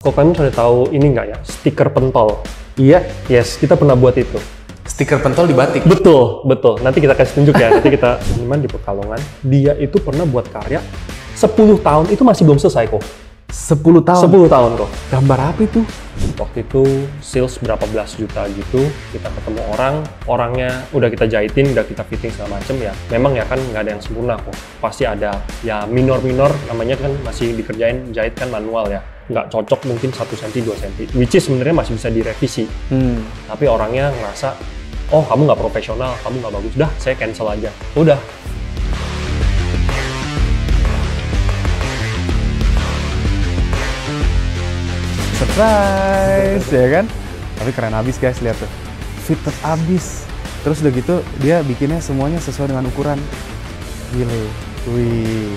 Kok kalian sudah tahu ini nggak ya? Stiker pentol. Iya. Yes, kita pernah buat itu. Stiker pentol di batik? Betul, betul. Nanti kita kasih tunjuk ya. Nanti kita, teman di Pekalongan, dia itu pernah buat karya 10 tahun, itu masih belum selesai kok. 10 tahun? 10 tahun kok. Gambar apa itu? Waktu itu sales berapa belas juta gitu, kita ketemu orangnya udah kita jahitin, udah kita fitting segala macem ya. Memang ya kan nggak ada yang sempurna kok. Pasti ada ya minor-minor, namanya kan masih dikerjain, jahit kan manual ya. Nggak cocok mungkin 1 cm, 2 cm, which is sebenarnya masih bisa direvisi. Tapi orangnya ngerasa, oh kamu nggak profesional, kamu nggak bagus, udah saya cancel aja. Udah. Surprise, ya kan? Tapi keren abis guys, lihat tuh. Fitted abis. Terus udah gitu, dia bikinnya semuanya sesuai dengan ukuran. Gile. Wih.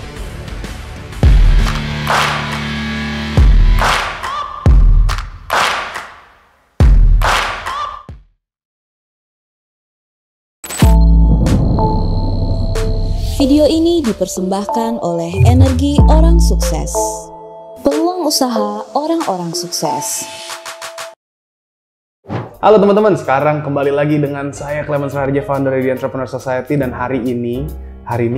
Video ini dipersembahkan oleh Energi Orang Sukses. Peluang usaha orang-orang sukses. Halo teman-teman, sekarang kembali lagi dengan saya Clemens Raharja, founder dari The Entrepreneur Society, dan hari ini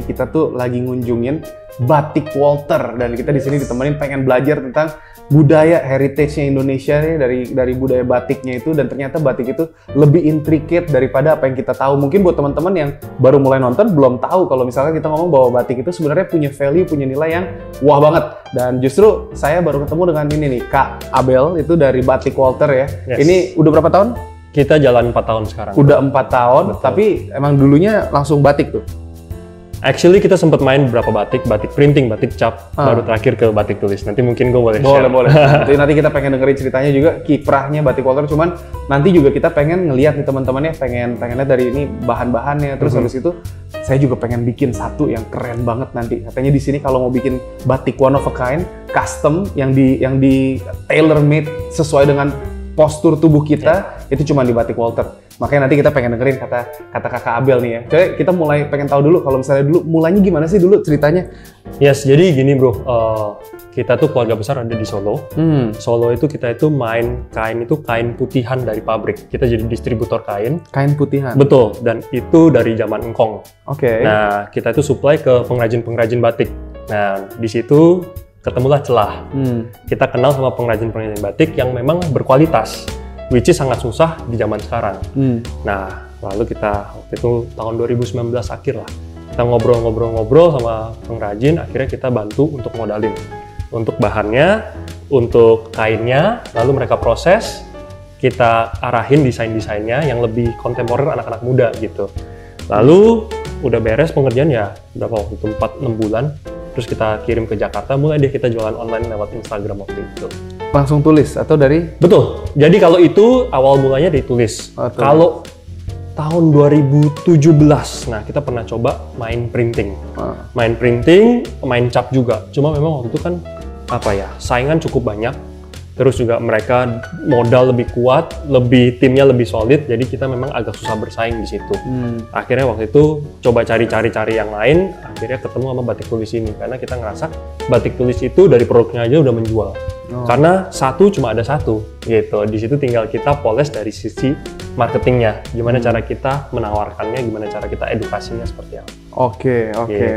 kita tuh lagi ngunjungin Batik Walter, dan kita di sini ditemenin pengen belajar tentang budaya heritage-nya Indonesia nih, dari budaya batiknya itu, dan ternyata batik itu lebih intricate daripada apa yang kita tahu. Mungkin buat teman-teman yang baru mulai nonton belum tahu kalau misalkan kita ngomong bahwa batik itu sebenarnya punya value, punya nilai yang wah banget. Dan justru saya baru ketemu dengan ini nih, Kak Abel, itu dari Batik Walter ya. Yes. Ini udah berapa tahun? Kita jalan 4 tahun sekarang. Udah 4 tahun, betul. Tapi emang dulunya langsung batik tuh? Actually kita sempat main beberapa batik printing, batik cap, baru terakhir ke batik tulis. Nanti mungkin gue boleh share. Boleh. Nanti kita pengen dengerin ceritanya juga, kiprahnya Batik Walter. Cuman nanti juga kita pengen ngeliat nih teman-temannya, pengen lihat dari ini bahan-bahannya. Terus habis itu saya juga pengen bikin satu yang keren banget nanti. Katanya di sini kalau mau bikin batik one of a kind, custom, yang di tailor made sesuai dengan postur tubuh kita, itu cuma di Batik Walter. Makanya nanti kita pengen dengerin kata Kakak Abel nih ya. Coba kita mulai pengen tahu dulu, kalau misalnya dulu mulainya gimana sih dulu ceritanya? Yes, jadi gini bro, kita tuh keluarga besar ada di Solo. Solo itu kita itu main kain itu kain putihan dari pabrik. Kita jadi distributor kain. Kain putihan? Betul, dan itu dari zaman Engkong. Oke. Nah, kita itu supply ke pengrajin-pengrajin batik. Nah, di situ ketemulah celah. Kita kenal sama pengrajin-pengrajin batik yang memang berkualitas, which is sangat susah di zaman sekarang. Nah, lalu kita waktu itu tahun 2019 akhir lah, kita ngobrol-ngobrol sama pengrajin, akhirnya kita bantu untuk modalin, untuk bahannya, untuk kainnya, lalu mereka proses, kita arahin desain-desainnya yang lebih kontemporer anak-anak muda gitu. Lalu udah beres pengerjaan ya, berapa waktu itu, 4-6 bulan, terus kita kirim ke Jakarta, mulai deh kita jualan online lewat Instagram waktu itu. Langsung tulis atau dari? Betul. Jadi kalau itu awal mulanya ditulis. Kalau tahun 2017, nah kita pernah coba main printing. Main cap juga. Cuma memang waktu itu kan apa ya, saingan cukup banyak. Terus juga mereka modal lebih kuat, timnya lebih solid, jadi kita memang agak susah bersaing di situ. Akhirnya waktu itu coba cari yang lain, akhirnya ketemu sama batik tulis ini, karena kita ngerasa batik tulis itu dari produknya aja udah menjual. Karena cuma ada satu, gitu. Di situ tinggal kita poles dari sisi marketingnya, gimana cara kita menawarkannya, gimana cara kita edukasinya seperti apa. Oke.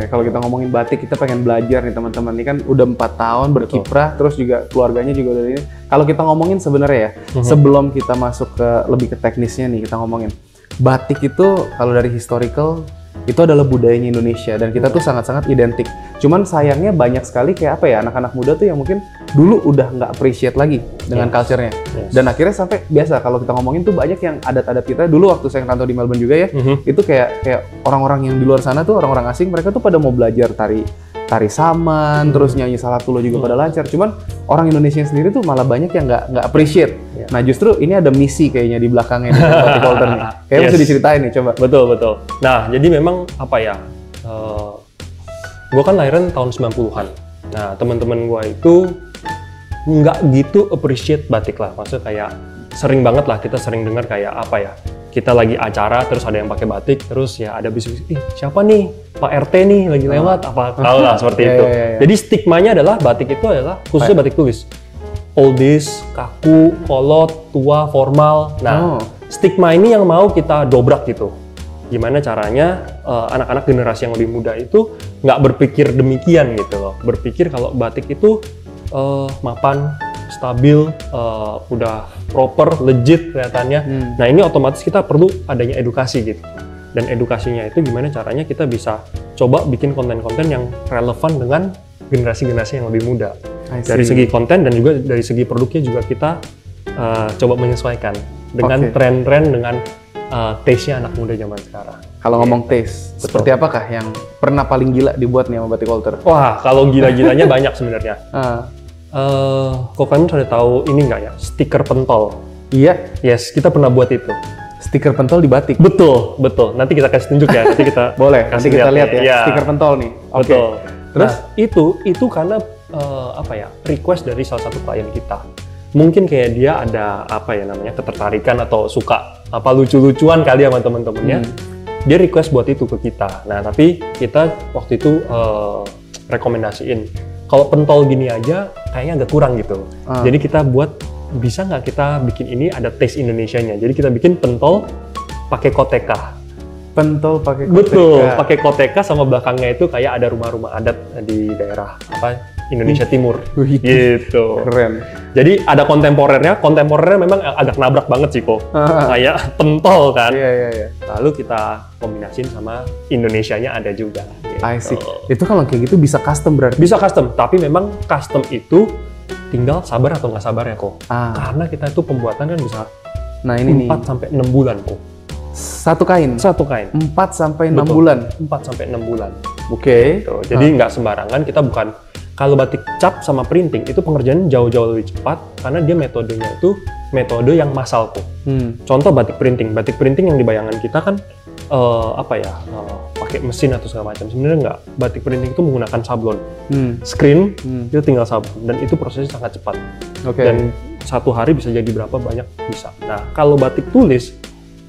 Kalau kita ngomongin batik, kita pengen belajar nih teman-teman. Ini kan udah 4 tahun berkiprah, terus juga keluarganya juga dari ini. Kalau kita ngomongin sebenarnya ya, sebelum kita masuk lebih ke teknisnya nih, kita ngomongin batik itu kalau dari historical itu adalah budayanya Indonesia, dan kita tuh sangat-sangat identik. Cuman sayangnya banyak sekali kayak apa ya, anak-anak muda tuh yang mungkin dulu udah nggak appreciate lagi dengan culture-nya. Dan akhirnya sampai biasa kalau kita ngomongin tuh banyak yang adat-adat kita dulu waktu saya ngerantau di Melbourne juga ya, itu kayak orang-orang yang di luar sana tuh, orang-orang asing, mereka tuh pada mau belajar tari saman, terus nyanyi Salatullah juga pada lancar. Cuman orang Indonesia sendiri tuh malah banyak yang nggak appreciate. Nah justru ini ada misi kayaknya di belakangnya di Batik Walter nih. Kayaknya bisa diceritain nih, coba. Betul. Nah jadi memang apa ya, gue kan lahiran tahun 90-an. Nah teman-teman gue itu nggak gitu appreciate batik lah. Maksudnya kayak sering banget lah kita sering dengar kayak apa ya, kita lagi acara terus ada yang pakai batik, terus ya ada bisik-bisik, siapa nih Pak RT nih lagi lewat, apa tahu lah seperti itu. Jadi stigmanya adalah batik itu adalah khususnya batik tulis. oldies, kaku, kolot, tua, formal. Nah, stigma ini yang mau kita dobrak gitu. Gimana caranya anak-anak generasi yang lebih muda itu nggak berpikir demikian gitu loh. Berpikir kalau batik itu mapan, stabil, udah proper, legit kelihatannya. Nah, ini otomatis kita perlu adanya edukasi gitu. Dan edukasinya itu gimana caranya kita bisa coba bikin konten-konten yang relevan dengan generasi-generasi yang lebih muda. Dari segi konten dan juga dari segi produknya juga kita coba menyesuaikan dengan tren-tren, dengan taste-nya anak muda zaman sekarang. Kalau ngomong taste, seperti apakah yang pernah paling gila dibuat nih sama Batik Walter? Wah, kalau gila-gilanya banyak sebenarnya. Kok kalian sudah tahu ini nggak ya? Stiker pentol. Iya. Yes, kita pernah buat itu. Stiker pentol di batik? Betul, betul. Nanti kita kasih tunjuk ya. Nanti kita boleh, nanti kita lihat ya. Stiker pentol nih. Betul. Terus itu karena request dari salah satu klien kita. Mungkin kayak dia ada ketertarikan atau suka lucu-lucuan kali sama teman-temannya. Dia request buat itu ke kita. Nah, tapi kita waktu itu rekomendasiin kalau pentol gini aja kayaknya agak kurang gitu. Jadi kita buat, bisa nggak kita bikin ini ada taste Indonesianya. Jadi kita bikin pentol pakai koteka. Pentol pakai koteka. Betul, pakai koteka sama belakangnya itu kayak ada rumah-rumah adat di daerah Indonesia Timur. Gitu. Keren. Jadi ada kontemporernya memang agak nabrak banget sih kok. Kayak pentol kan. Iya. Lalu kita kombinasin sama Indonesianya ada juga. Gitu. I see. Itu kalau kayak gitu bisa custom berarti? Bisa custom, tapi memang custom itu tinggal sabar atau nggak sabar ya kok. Karena kita itu pembuatan kan bisa 4 sampai 6 bulan kok. Satu kain? Satu kain. 4 sampai 6 bulan? 4 sampai 6 bulan. Oke. Gitu. Jadi nggak sembarangan, kita bukan, kalau batik cap sama printing itu pengerjaan jauh-jauh lebih cepat karena dia metodenya itu metode yang massal kok. Contoh batik printing yang di bayangan kita kan pakai mesin atau segala macam. Sebenarnya nggak, batik printing itu menggunakan sablon. Screen itu tinggal sablon dan itu prosesnya sangat cepat. Dan satu hari bisa jadi berapa banyak bisa. Nah, kalau batik tulis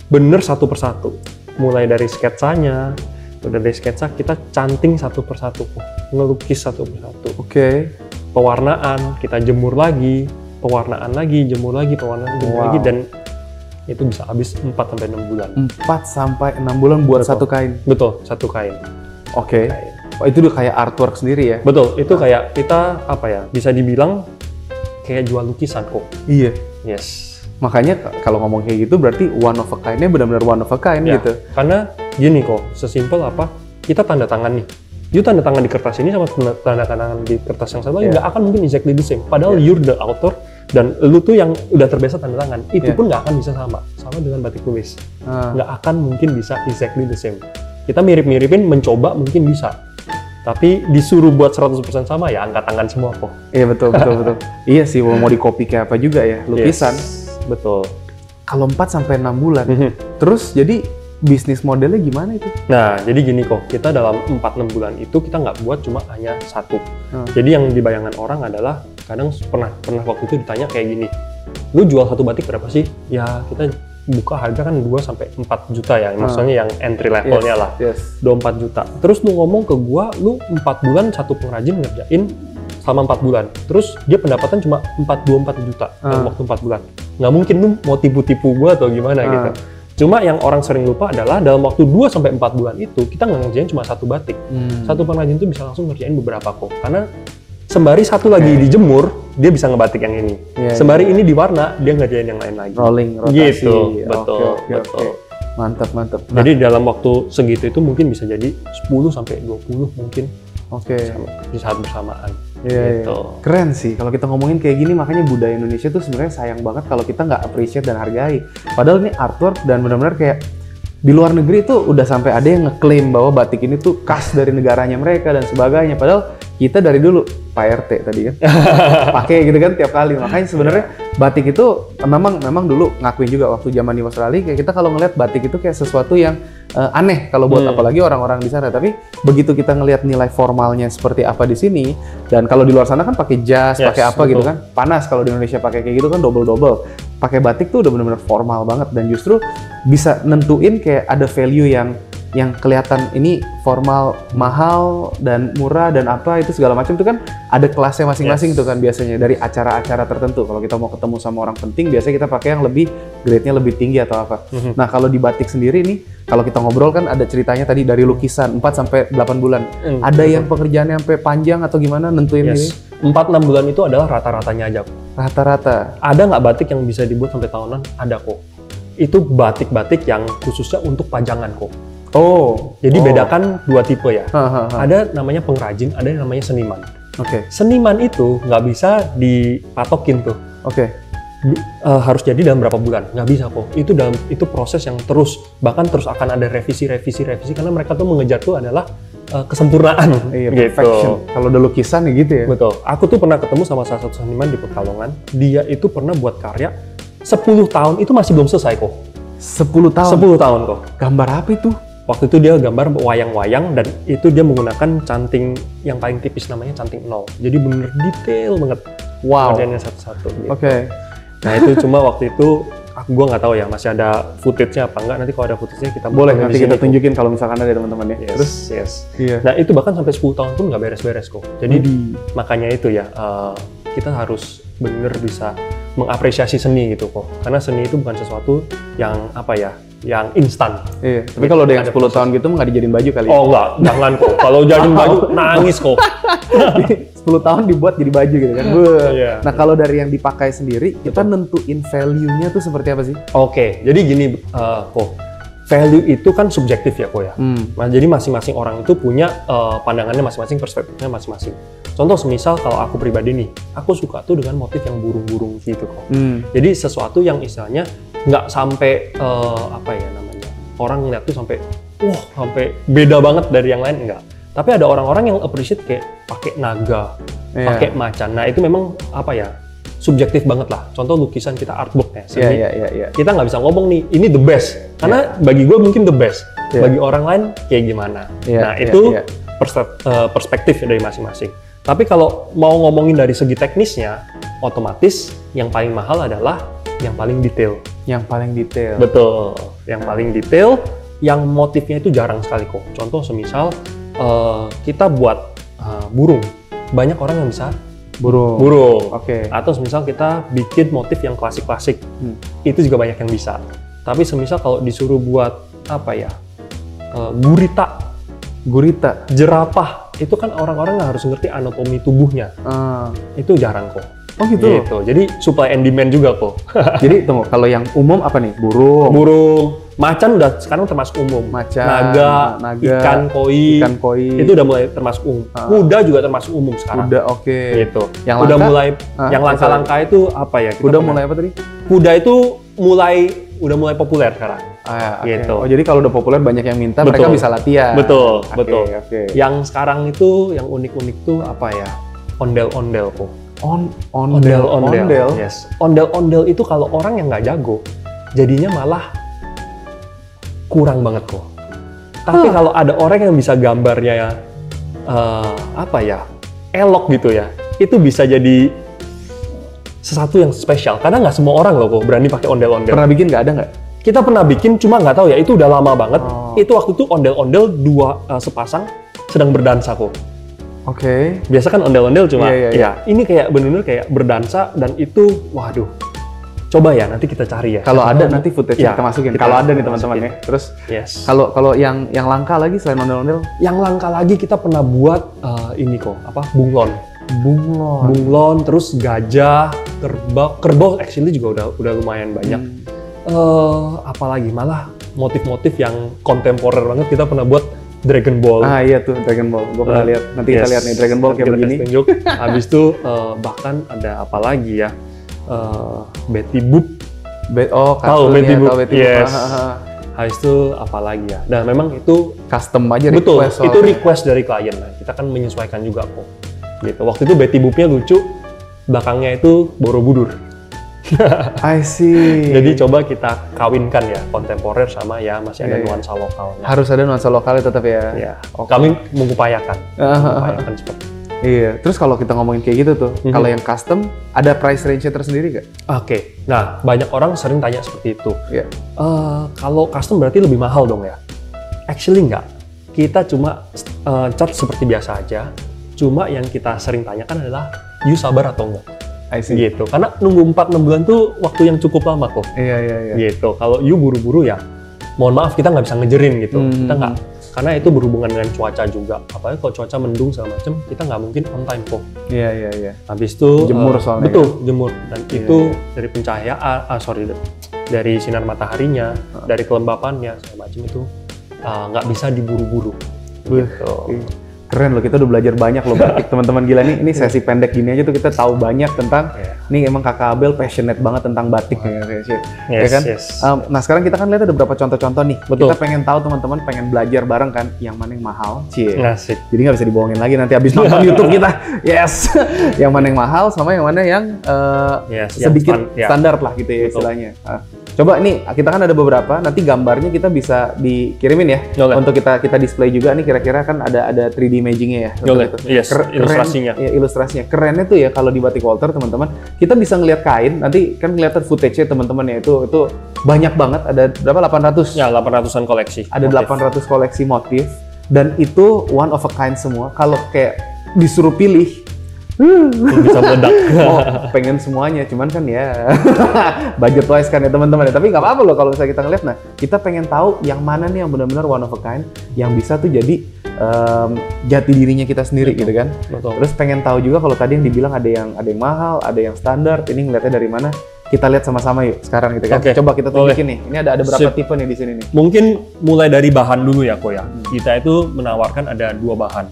bener satu persatu, mulai dari sketsanya, dari sketsa kita canting satu persatu, ngelukis satu persatu. Pewarnaan kita jemur lagi, pewarnaan lagi, jemur lagi, pewarnaan lagi, dan itu bisa habis 4 sampai 6 bulan. 4 sampai 6 bulan buat satu kain? Betul, satu kain. Itu udah kayak artwork sendiri ya? Betul, itu kayak kita bisa dibilang kayak jual lukisan kok. Iya. Yes. Makanya kalau ngomong kayak gitu berarti one of a kind-nya benar-benar one of a kind gitu. Karena gini kok, sesimpel kita tanda tangan nih. You tanda tangan di kertas ini sama tanda tangan di kertas yang satu lagi nggak akan mungkin exactly the same. Padahal you're the author dan lu tuh yang udah terbiasa tanda tangan. Itu pun nggak akan bisa sama dengan batik tulis. Nggak akan mungkin bisa exactly the same. Kita mirip-miripin, mencoba mungkin bisa. Tapi disuruh buat 100% sama ya angkat tangan semua kok. Iya betul. Iya sih, mau di copy kayak apa juga ya, lukisan. Betul. Kalau 4 sampai 6 bulan. Terus jadi bisnis modelnya gimana itu? Nah, jadi gini kok, kita dalam 4-6 bulan itu kita nggak buat cuma hanya satu. Jadi yang di bayangan orang adalah kadang pernah waktu itu ditanya kayak gini, lu jual satu batik berapa sih? Ya kita buka harga kan 2 sampai 4 juta ya, maksudnya yang entry levelnya lah. 2-4 juta. Terus lu ngomong ke gua, lu 4 bulan satu pengrajin ngerjain selama 4 bulan. Terus dia pendapatan cuma 4 juta dalam waktu 4 bulan. Nggak mungkin lu mau tipu-tipu gua atau gimana gitu. Cuma yang orang sering lupa adalah dalam waktu 2 sampai 4 bulan itu kita nggak ngerjain cuma satu batik. Satu pengrajin itu bisa langsung ngerjain beberapa kok. Karena sembari satu lagi dijemur, dia bisa ngebatik yang ini. Sembari ini diwarna, dia ngerjain yang lain lagi. Rolling, rotasi. Gitu, betul. Mantap. Jadi dalam waktu segitu itu mungkin bisa jadi 10 sampai 20 mungkin. Di saat bersamaan. Gitu. Keren sih kalau kita ngomongin kayak gini, makanya budaya Indonesia tuh sebenarnya sayang banget kalau kita nggak appreciate dan hargai. Padahal ini artwork dan benar-benar kayak di luar negeri itu udah sampai ada yang ngeklaim bahwa batik ini tuh khas dari negaranya mereka dan sebagainya. Padahal kita dari dulu Pak RT tadi kan pakai gitu kan tiap kali. Makanya sebenarnya batik itu memang dulu ngakuin juga waktu zaman di Australia kayak kita kalau ngelihat batik itu kayak sesuatu yang aneh kalau buat apalagi orang-orang di sana. Tapi begitu kita ngelihat nilai formalnya seperti apa di sini, dan kalau di luar sana kan pakai jas, pakai apa gitu kan, panas. Kalau di Indonesia pakai kayak gitu kan double. Pakai batik tuh udah benar-benar formal banget dan justru bisa nentuin kayak ada value yang yang kelihatan ini formal, mahal dan murah dan apa itu segala macam itu kan ada kelasnya masing-masing tuh kan biasanya dari acara-acara tertentu. Kalau kita mau ketemu sama orang penting biasanya kita pakai yang lebih grade-nya lebih tinggi atau apa. Nah, kalau di batik sendiri nih kalau kita ngobrol kan ada ceritanya tadi dari lukisan 4 sampai 8 bulan. Ada yang pekerjaannya sampai panjang atau gimana nentuin ini? 4-6 bulan itu adalah rata-ratanya aja. Rata-rata. Ada nggak batik yang bisa dibuat sampai tahunan? Ada kok. Itu batik-batik yang khususnya untuk pajangan kok. Oh, jadi bedakan dua tipe ya. Ada namanya pengrajin, ada yang namanya seniman. Oke. Seniman itu nggak bisa dipatokin tuh. Oke. Harus jadi dalam berapa bulan? Nggak bisa kok. Itu proses yang terus, bahkan terus akan ada revisi karena mereka tuh mengejar tuh adalah kesempurnaan. Iya, gitu. perfection. Kalau udah lukisan ya gitu ya. Betul. Aku tuh pernah ketemu sama salah satu seniman di Pekalongan. Dia itu pernah buat karya 10 tahun itu masih belum selesai kok. 10 tahun? 10 tahun kok. Gambar apa itu? Waktu itu dia gambar wayang-wayang dan itu dia menggunakan canting yang paling tipis namanya canting 0. Jadi bener detail banget. Wow. Kerjanya satu-satu. Gitu. Oke. Nah itu cuma waktu itu gue nggak tahu ya masih ada footage-nya apa enggak. Nanti kalau ada footage-nya kita boleh nanti kita tunjukin kalau misalkan ada teman-teman ya. Yes, Terus? Yes. Iya. Nah itu bahkan sampai 10 tahun pun nggak beres-beres kok. Jadi makanya itu ya kita harus bener bisa mengapresiasi seni gitu kok. Karena seni itu bukan sesuatu yang apa ya, yang instan. Iya. Tapi kalau udah yang 10 tahun gitu nggak dijadiin baju kali? Oh enggak, jangan kok. Kalau jadiin baju nangis kok. 10 tahun dibuat jadi baju gitu kan. Iya. Nah kalau dari yang dipakai sendiri, kita nentuin value-nya tuh seperti apa sih? Oke, jadi gini kok. Value itu kan subjektif ya kok ya. Nah, jadi masing-masing orang itu punya pandangannya masing-masing, perspektifnya masing-masing. Contoh semisal kalau aku pribadi nih, aku suka tuh dengan motif yang burung-burung gitu kok. Jadi sesuatu yang istilahnya nggak sampai apa ya namanya, orang ngeliat tuh sampai sampai beda banget dari yang lain, enggak. Tapi ada orang-orang yang appreciate kayak pakai naga, pakai macan. Nah itu memang apa ya, subjektif banget lah. Contoh lukisan kita artbook ya, seni. Kita nggak bisa ngomong nih ini the best, karena bagi gue mungkin the best, bagi orang lain kayak gimana. Nah itu perspektif dari masing-masing. Tapi kalau mau ngomongin dari segi teknisnya, otomatis yang paling mahal adalah yang paling detail. Yang paling detail. Betul, yang paling detail, yang motifnya itu jarang sekali kok. Contoh semisal kita buat burung, banyak orang yang bisa burung. Oke. Atau semisal kita bikin motif yang klasik-klasik, itu juga banyak yang bisa. Tapi semisal kalau disuruh buat apa ya, gurita, jerapah, itu kan orang-orang nggak harus ngerti anatomi tubuhnya. Itu jarang kok. Oh gitu. Jadi supply and demand juga kok. Jadi tunggu, kalau yang umum apa nih? Burung. Macan udah sekarang termasuk umum. Macan, naga, ikan koi, itu udah mulai termasuk umum. Kuda juga termasuk umum sekarang. Kuda, oke. Gitu. Yang udah mulai, yang langka-langka itu apa ya? Kuda mulai apa tadi? Kuda itu udah mulai populer sekarang. Gitu. Oh jadi kalau udah populer banyak yang minta, mereka bisa latihan. Betul. Okay. Yang sekarang itu yang unik-unik tuh apa ya? Ondel-ondel kok. Ondel-ondel. Yes. Ondel-ondel itu kalau orang yang nggak jago, jadinya malah kurang banget kok. Tapi kalau ada orang yang bisa gambarnya apa ya, elok gitu ya, itu bisa jadi sesuatu yang spesial. Karena nggak semua orang loh kok berani pakai ondel-ondel. Pernah bikin nggak? Ada nggak? Kita pernah bikin, cuma nggak tahu ya, itu udah lama banget. Itu waktu itu ondel-ondel sepasang sedang berdansa kok. Oke. Biasa kan ondel-ondel cuma, ya ini kayak bener-bener kayak berdansa dan itu, waduh. Coba ya, nanti kita cari ya. Kalau ada nanti footage kita masukin. Kalau ada nih teman-teman ya. Terus kalau yang langka lagi selain ondel-ondel? Yang langka lagi kita pernah buat ini kok, apa? Bunglon, terus gajah, kerbau actually juga udah lumayan banyak. Apalagi malah motif-motif yang kontemporer banget kita pernah buat Dragon Ball. Iya tuh Dragon Ball. Gue pernah lihat. Nanti kita lihat nih Dragon Ball kayak begini. Tunjuk. Habis itu bahkan ada apa lagi ya? Betty Boop. Tahu Betty Boop. Yes. Habis itu apa lagi ya? Nah memang itu custom aja. Betul. Itu request dari klien. Nah, kita kan menyesuaikan juga kok. Gitu. Waktu itu Betty Boopnya lucu. Belakangnya itu Borobudur. I see. Jadi coba kita kawinkan ya kontemporer sama ya masih ada nuansa lokalnya. Harus ada nuansa lokalnya tetap ya. Iya. Kami mengupayakan seperti. Iya. Terus kalau kita ngomongin kayak gitu tuh, kalau yang custom ada price range-nya tersendiri nggak? Oke. Nah banyak orang sering tanya seperti itu. Iya. Kalau custom berarti lebih mahal dong ya? Actually enggak. Kita cuma cat seperti biasa aja. Cuma yang kita sering tanyakan adalah, you sabar atau enggak? I see. Gitu. Karena nunggu 4-6 bulan tuh waktu yang cukup lama kok. Iya. Gitu. Kalau you buru-buru ya, mohon maaf kita nggak bisa ngejerin gitu. Kita nggak, karena itu berhubungan dengan cuaca juga. Apalagi kalau cuaca mendung segala macam, kita nggak mungkin on time kok. Iya. Habis itu Jemur soalnya. Betul, jemur. Dan itu dari pencahayaan, dari sinar mataharinya, dari kelembapannya segala macam itu nggak bisa diburu-buru. Gitu. Keren loh, kita udah belajar banyak loh batik teman-teman. Gila nih, ini sesi pendek gini aja tuh kita tahu banyak tentang ini emang Kakak Abel passionate banget tentang batik ya kan? Nah sekarang kita kan lihat ada beberapa contoh-contoh nih. Betul. Kita pengen tahu teman-teman pengen belajar bareng kan, yang mana yang mahal, Asik. Jadi nggak bisa dibohongin lagi nanti habis nonton YouTube kita. Yes, yang mana yang mahal sama yang mana yang sedikit standar lah gitu ya istilahnya. Coba nih, kita kan ada beberapa, nanti gambarnya kita bisa dikirimin ya. Untuk kita display juga nih, kira-kira kan ada 3D imaging-nya ya. Ilustrasinya. Ya, ilustrasinya. Kerennya tuh ya, kalau di Batik Walter teman-teman, kita bisa ngelihat kain, nanti kan kelihatan footage-nya teman-teman ya, itu banyak banget, ada berapa? 800? Ya, 800-an koleksi. Ada motif. 800 koleksi motif, dan itu one of a kind semua. Kalau kayak disuruh pilih, bisa meledak. Pengen semuanya, cuman kan ya budget wise kan ya teman-teman ya. Tapi nggak apa-apa loh kalau misalnya kita ngeliat. Nah, kita pengen tahu yang mana nih yang benar-benar one of a kind, yang bisa tuh jadi jati dirinya kita sendiri. Betul. Gitu kan. Betul. Terus pengen tahu juga kalau tadi yang dibilang ada yang mahal, ada yang standar. Ini ngeliatnya dari mana? Kita lihat sama-sama yuk sekarang gitu kan. Coba kita tunjukin nih. Ini ada berapa tipe nih di sini nih. Mungkin mulai dari bahan dulu ya Ko ya. Kita itu menawarkan ada 2 bahan.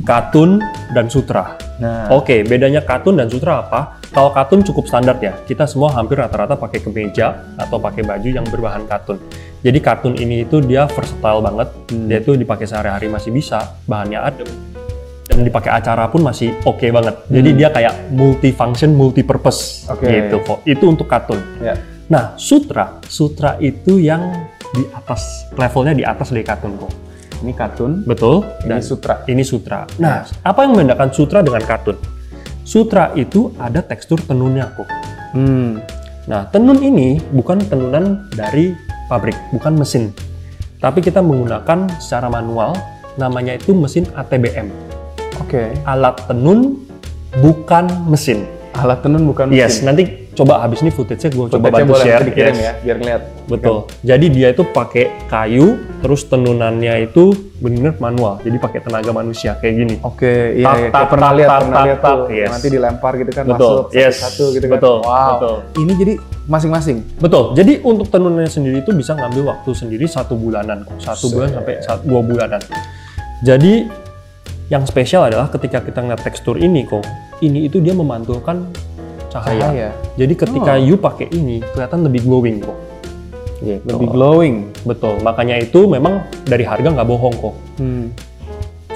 Katun dan sutra. Nah. Bedanya katun dan sutra apa? Kalau katun cukup standar ya. Kita semua hampir rata-rata pakai kemeja atau pakai baju yang berbahan katun. Jadi katun ini itu dia versatile banget. Dia tuh dipakai sehari-hari masih bisa. Bahannya adem. Dan dipakai acara pun masih oke banget. Jadi dia kayak multi-function, multi-purpose gitu kok. Itu untuk katun. Nah, sutra itu yang di atas, levelnya di atas dari katun kok. Ini katun. Betul. Dan ini sutra. Nah, apa yang membedakan sutra dengan katun? Sutra itu ada tekstur tenunnya kok. Nah, tenun ini bukan tenunan dari pabrik, bukan mesin. Tapi kita menggunakan secara manual, namanya itu mesin ATBM. Alat tenun bukan mesin. Alat tenun bukan mesin. Yes, nanti coba habis ini footage-nya gue coba bantu share. Ya, biar ngeliat. Betul. Jadi dia itu pakai kayu, terus tenunannya itu benar manual. Jadi pakai tenaga manusia kayak gini. Iya. Pernah lihat tuh. Nanti dilempar gitu kan, masuk satu gitu kan. Wow. Ini jadi masing-masing. Betul. Jadi untuk tenunannya sendiri itu bisa ngambil waktu sendiri 1 bulanan kok. 1 bulan sampai 2 bulanan. Jadi yang spesial adalah ketika kita ngeliat tekstur ini kok, ini itu dia memantulkan cahaya. Jadi ketika you pakai ini kelihatan lebih glowing kok. Gitu. Lebih glowing. Betul. Makanya itu memang dari harga nggak bohong kok.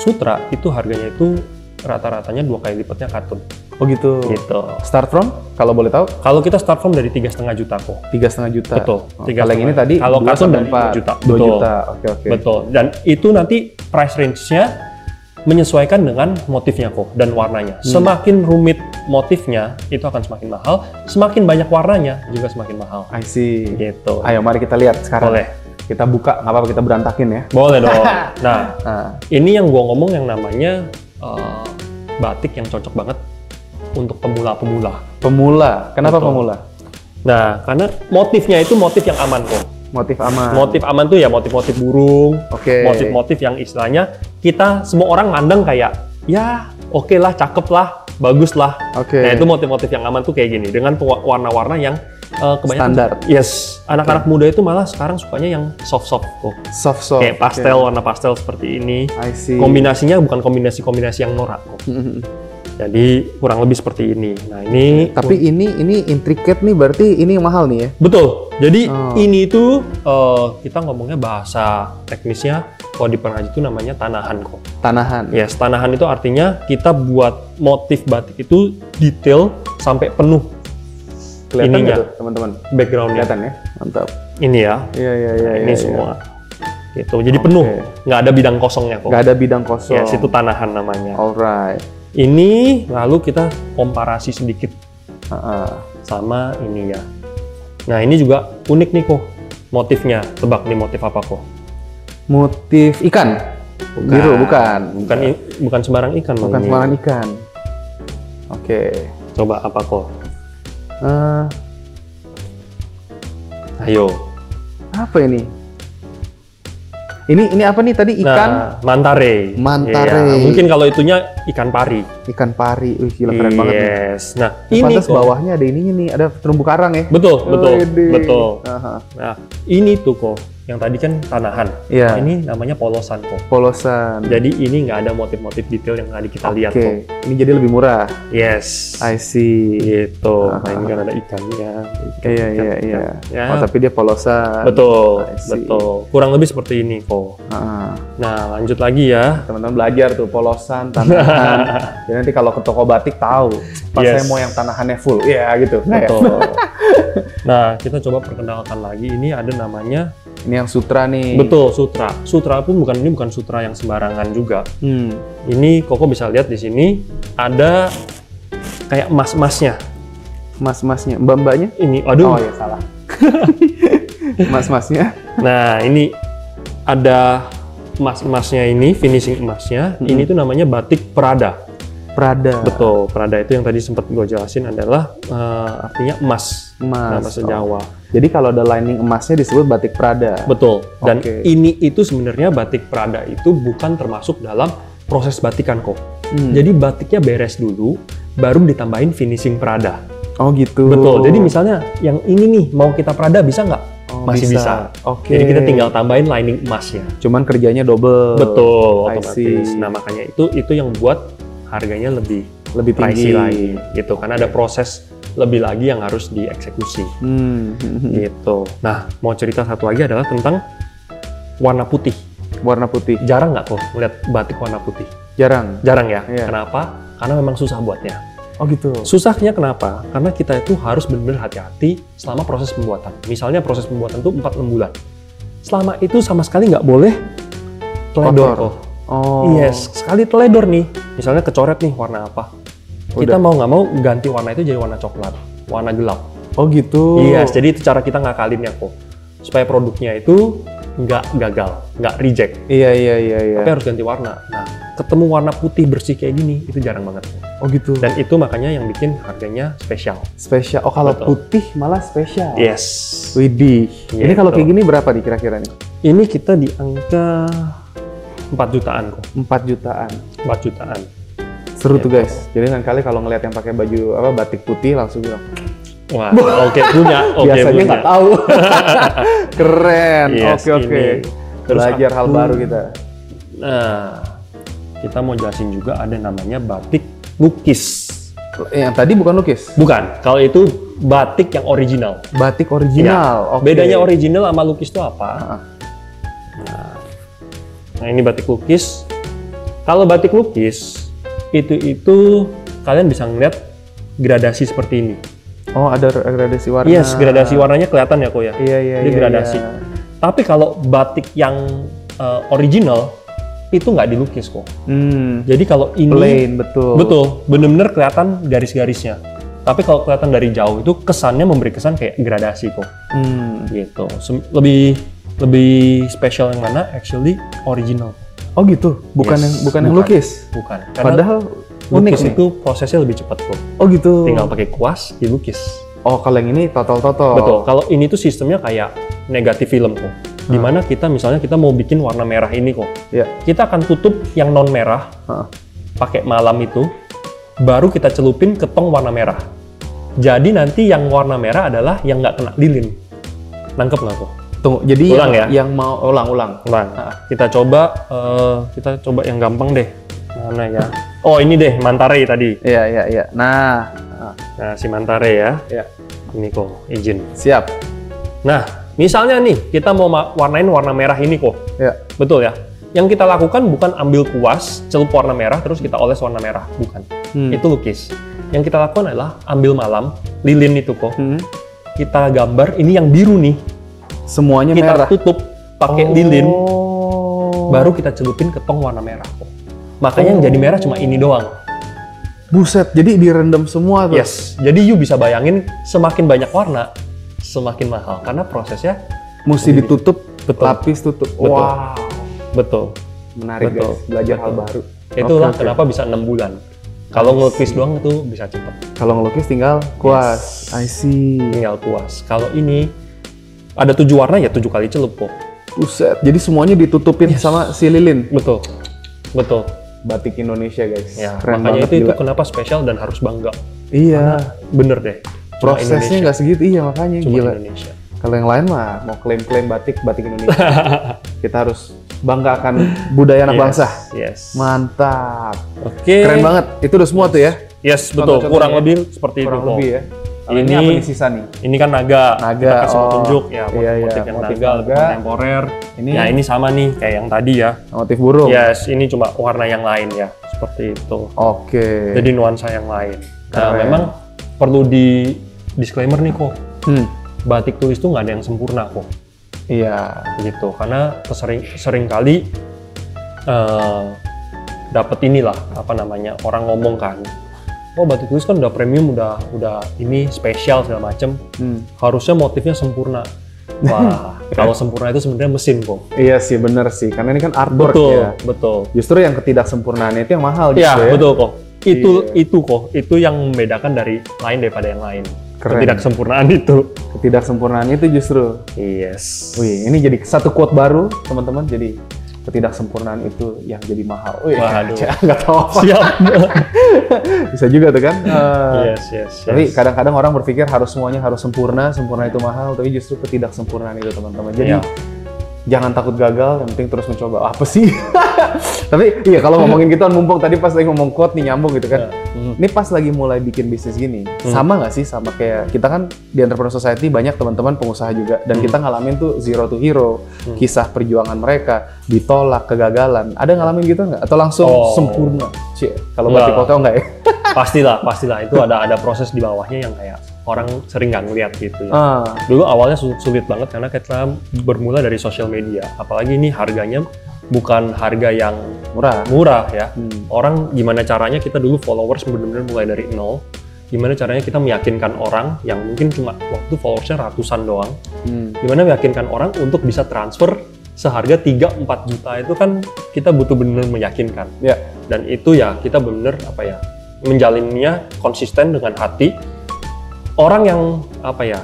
Sutra itu harganya itu rata-ratanya 2 kali lipatnya katun. Oh gitu. Gitu. Start from? Kalau boleh tahu? Kalau kita start from dari 3,5 juta kok. 3,5 juta. Betul. Kalau yang ini tadi kalau katun dari 2 juta. 2 juta. Oke. Betul. Dan itu nanti price range-nya menyesuaikan dengan motifnya kok dan warnanya. Semakin rumit motifnya itu akan semakin mahal, semakin banyak warnanya juga semakin mahal. I see. Gitu. Ayo mari kita lihat sekarang. Boleh. Kita buka, nggak apa-apa kita berantakin ya. Boleh dong. Nah, ini yang gua ngomong yang namanya batik yang cocok banget untuk pemula-pemula. Pemula? Kenapa pemula? Nah, karena motifnya itu motif yang aman kok. Motif aman. Motif aman tuh ya motif-motif burung, motif-motif yang istilahnya kita semua orang mandang kayak ya oke lah, cakep lah, bagus lah. Nah itu motif-motif yang aman tuh kayak gini dengan warna-warna yang kebanyakan standar. Yes, anak-anak muda itu malah sekarang sukanya yang soft-soft kok. Soft-soft. Kayak pastel, warna pastel seperti ini. I see. Kombinasinya bukan kombinasi-kombinasi yang norak kok. Jadi kurang lebih seperti ini. Nah ini. Tapi ini intricate nih, berarti ini yang mahal nih ya? Betul. Jadi ini itu kita ngomongnya bahasa teknisnya kalau di pengrajin itu namanya tanahan kok. Tanahan. Yes, tanahan itu artinya kita buat motif batik itu detail sampai penuh. Kelihatan nggak tuh teman-teman? Backgroundnya. Kelihatan ya? Mantap. Ini ya. Iya. Ini semua. Gitu. Jadi penuh. Nggak ada bidang kosongnya kok. Nggak ada bidang kosong. Yes, itu tanahan namanya. Alright. Ini lalu kita komparasi sedikit sama ini ya. Nah ini juga unik nih kok motifnya. Tebak nih motif apa kok? Motif ikan. Biru bukan. Bukan sembarang ikan. Bukan sembarang ikan. Oke. Coba apa kok? Ayo. Apa ini? Ini apa nih tadi ikan? Nah, mantare. Mantare. Ya, mungkin kalau itunya ikan pari. Ikan pari. Gila keren banget nih. Yes. Nah, ini pantas bawahnya ada ininya nih, ada terumbu karang ya. Betul. Aha. Nah, ini tuh kok. Yang tadi kan tanahan. Iya. Nah, ini namanya polosan kok. Polosan. Jadi ini nggak ada motif-motif detail yang tadi kita lihat kok. Ini jadi lebih murah. Yes. I see. Gitu. Nah, ini kan ada ikannya. Iya. Ya. Oh, tapi dia polosan. Betul. Kurang lebih seperti ini kok. Nah, lanjut lagi ya. Teman-teman belajar tuh polosan, tanahan. Jadi nanti kalau ke toko batik tahu. Pas saya mau yang tanahannya full. Iya gitu. Betul. Nah, kita coba perkenalkan lagi. Ini ada namanya. Ini yang sutra nih. Betul, sutra. Sutra pun bukan sutra yang sembarangan juga. Ini Koko bisa lihat di sini ada kayak emas-emasnya. Emas-emasnya, mbak-mbaknya? Ini, aduh. Oh ya salah. Emas-emasnya. Nah, ini ada emas-emasnya ini, finishing emasnya. Ini tuh namanya batik Prada. Prada. Betul, Prada itu yang tadi sempat gue jelasin adalah artinya emas. Nah, bahasa Jawa. Jadi kalau ada lining emasnya disebut batik Prada. Betul. Dan ini itu sebenarnya batik Prada itu bukan termasuk dalam proses batikan kok. Jadi batiknya beres dulu, baru ditambahin finishing Prada. Oh gitu. Betul. Jadi misalnya yang ini nih mau kita Prada bisa nggak? Masih bisa. Oke. Jadi kita tinggal tambahin lining emasnya. Cuman kerjanya double. Betul. Otomatis. Nah makanya itu yang buat harganya lebih tinggi lagi gitu. Karena ada proses lebih lagi yang harus dieksekusi. Gitu. Nah, mau cerita satu lagi adalah tentang warna putih. Warna putih. Jarang nggak kok melihat batik warna putih? Jarang. Jarang ya? Iya. Kenapa? Karena memang susah buatnya. Oh gitu. Susahnya kenapa? Karena kita itu harus benar-benar hati-hati selama proses pembuatan. Misalnya proses pembuatan itu 4-6 bulan. Selama itu sama sekali nggak boleh teledor. Oh. Yes, sekali teledor nih. Misalnya kecoret nih warna apa? Kita mau nggak mau ganti warna itu jadi warna coklat, warna gelap. Oh gitu. Yes, jadi itu cara kita ngakalinnya kok. Supaya produknya itu nggak gagal, nggak reject. Iya. Tapi harus ganti warna. Nah, ketemu warna putih bersih kayak gini, itu jarang banget. Oh gitu. Dan itu makanya yang bikin harganya spesial. Spesial. Oh kalau putih malah spesial. Yes. Widih. Ini kalau kayak gini berapa nih kira-kira nih? Ini kita di angka 4 jutaan kok. 4 jutaan. 4 jutaan. Seru tuh guys. Jadi lain kali kalau ngelihat yang pakai baju batik putih langsung bilang, wah, oke punya. Biasanya nggak tahu. Keren. Yes, oke. Belajar hal baru kita. Nah, kita mau jelasin juga ada namanya batik lukis. Yang tadi bukan lukis? Bukan. Kalau itu batik yang original. Batik original. Ya. Bedanya original sama lukis itu apa? Nah, ini batik lukis. Kalau batik lukis itu kalian bisa ngeliat gradasi seperti ini. Oh, ada gradasi warna. Yes, gradasi warnanya kelihatan ya kok ya. Iya. Jadi gradasi. Tapi kalau batik yang original itu nggak dilukis kok. Jadi kalau ini plain, betul, bener-bener kelihatan garis-garisnya. Tapi kalau kelihatan dari jauh itu kesannya memberi kesan kayak gradasi kok. Gitu. Lebih spesial yang mana? Actually original. Oh gitu, bukan yang lukis. Bukan. Padahal lukis itu prosesnya lebih cepat kok. Oh gitu. Tinggal pakai kuas dilukis. Oh kalau yang ini totol-totol. Betul. Kalau ini tuh sistemnya kayak negatif film kok. Dimana kita misalnya kita mau bikin warna merah ini kok. Yeah. Kita akan tutup yang non merah pakai malam itu, baru kita celupin ke tong warna merah. Jadi nanti yang warna merah adalah yang nggak kena lilin. Nangkep nggak kok? Tunggu, jadi ulang yang mau ulang. Kita coba yang gampang deh. Mana ya? Oh ini deh, Mantare tadi. Iya. Nah, si Mantare ya. Iya. Ini kok, izin. Siap. Nah, misalnya nih, kita mau warnain warna merah ini kok. Iya. Betul ya? Yang kita lakukan bukan ambil kuas, celup warna merah, terus kita oles warna merah. Bukan. Itu lukis. Yang kita lakukan adalah ambil malam, lilin itu kok. Kita gambar, ini yang biru nih. Semuanya kita merah. Kita tutup pakai lilin, baru kita celupin ke tong warna merah kok. Makanya yang jadi merah cuma ini doang. Buset, jadi direndam semua tuh? Yes, jadi you bisa bayangin semakin banyak warna, semakin mahal. Karena prosesnya mesti ditutup, betul. Lapis tutup. Betul. Wow. Betul. Menarik Betul. guys, belajar Betul. hal baru. Itulah Oke. kenapa bisa 6 bulan. Kalau ngelukis doang itu bisa cepet. Kalau ngelukis tinggal kuas. I see. Tinggal puas. Kalau ini ada 7 warna ya 7 kali celup kok. Buset. Jadi semuanya ditutupin sama si lilin. Betul. Betul. Batik Indonesia guys. Ya, Keren makanya banget, itu gila. kenapa spesial dan harus bangga. Iya. Bener deh. Cuma Prosesnya Indonesia. nggak segitu. Iya makanya Cuma gila. Indonesia. Kalau yang lain mah mau klaim-klaim batik Indonesia. Kita harus bangga akan budaya anak bangsa. Yes. Mantap. Oke. Keren banget. Itu udah semua tuh ya. Yes, betul. Contoh-contohnya. Kurang lebih seperti Kurang itu. lebih kok. ya. Kalau ini apa nih sisa nih? Ini kan naga. Naga, Kita kasih oh. petunjuk ya, Iya, iya. motif yang Motif naga, naga. kontemporer. Ini- Ya ini sama nih kayak yang tadi ya. Motif burung. Yes, ini cuma warna yang lain ya, seperti itu. Oke. Jadi nuansa yang lain. Nah, Keren. memang perlu di disclaimer nih kok. Hmm. Batik tulis tuh nggak ada yang sempurna kok. Iya. Gitu. Karena sering kali dapat inilah apa namanya orang ngomong kan. Oh batik tulis kan udah premium, udah ini spesial segala macem. Harusnya motifnya sempurna. Wah, kalau sempurna itu sebenarnya mesin kok. Iya sih, bener sih. Karena ini kan artwork Betul, ya. betul. Justru yang ketidaksempurnaannya itu yang mahal Iya, justru ya. betul kok. Iya. Itu kok, itu yang membedakan dari lain daripada yang lain. Keren. Ketidaksempurnaan itu. Ketidaksempurnaan itu justru. Yes. Wih, ini jadi satu quote baru, teman-teman. Jadi ketidaksempurnaan itu yang jadi mahal. Wih, Waduh. nggak tahu apa. Siap. Bisa juga tuh kan. Yes. Tapi kadang-kadang orang berpikir semuanya harus sempurna itu mahal. Tapi justru ketidaksempurnaan itu teman-teman. Jadi Iya. jangan takut gagal, yang penting terus mencoba. Apa sih? Tapi iya kalau ngomongin gitu kan mumpung tadi pas lagi ngomong quote nih nyambung gitu kan. Ini pas lagi mulai bikin bisnis gini, sama nggak sih sama kayak kita kan di Entrepreneur Society banyak teman-teman pengusaha juga dan kita ngalamin tuh zero to hero, kisah perjuangan mereka, ditolak, kegagalan. Ada ngalamin gitu nggak? Atau langsung sempurna? Cie, kalau Nggak. batik foto nggak ya? Pastilah itu ada proses di bawahnya yang kayak orang sering nggak ngeliat gitu ya. Ah, Dulu awalnya sulit banget karena kita bermula dari sosial media. Apalagi ini harganya bukan harga yang murah ya. Orang gimana caranya kita dulu followers benar-benar mulai dari nol. Gimana caranya kita meyakinkan orang yang mungkin cuma waktu followersnya ratusan doang. Gimana meyakinkan orang untuk bisa transfer seharga 3-4 juta itu kan kita butuh benar-benar meyakinkan. ya. Dan itu ya kita benar menjalinnya konsisten dengan hati. Orang yang